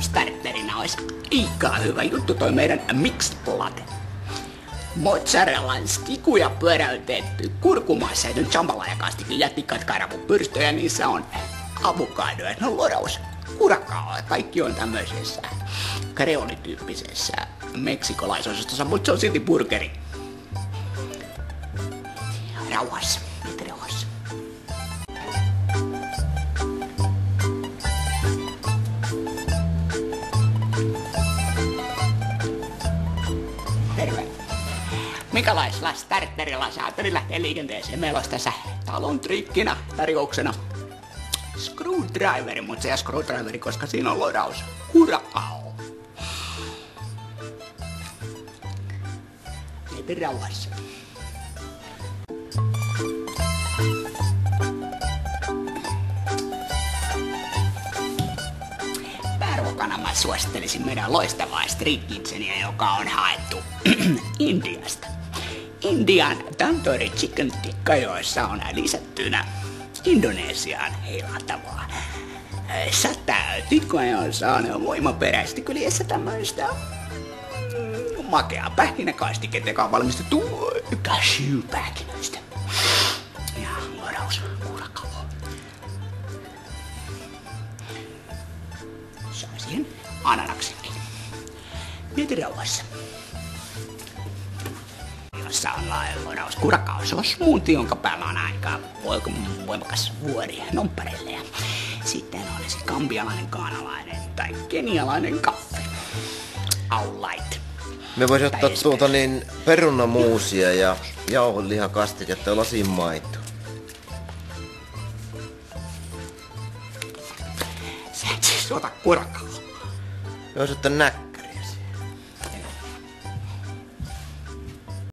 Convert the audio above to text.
starterina olisi ikaa hyvä juttu toi meidän mixed latte. Mozzarellan stikuja pyöräytetty kurkumaseidun jambalaya-kastikin jättikat karavupyrstöjä, niissä on avokadoja, no loraus, kurakao, kaikki on tämmöisessä kreolityyppisessä meksikolaisosastossa, mutta se on silti burgeri. Rauhassa, nyt rauhassa. Terve. Minkälaisella starterilla sä ajattelin lähteä liikenteeseen? Meillä olisi tässä talon trikkinä tarjouksena screwdriveri, mutta se ei ole screwdriveri, koska siinä on lodaus kurakao. Mieti rauhassa. Pääruokana mä suosittelisin meidän loistavaa street kitcheniä, joka on haettu Intiasta. Intian tandoori chicken tikka, joissa on lisättynä Indonesiaan heilatavaa tikkoa, joissa on voimaperäisesti kyljessä tämmöistä makeaa pähkinäkaistiketta, joka on valmistettu cashew-pähkinöistä. Ja lodaus kurakao. Saa siihen ananaksenkin. Mieti rauhassa. Jossa on lodaus kurakao. Se on smoothie, jonka päällä on aika voimakas vuori nomppareille. Ja sitten olisi kambialainen, kaanalainen tai kenialainen kaffe. All light. Me voisi ottaa perunamuusia ja jauhelihakastiketta ja lasin maitoa. Sä et siis ota kurakao. Me voisi ottaa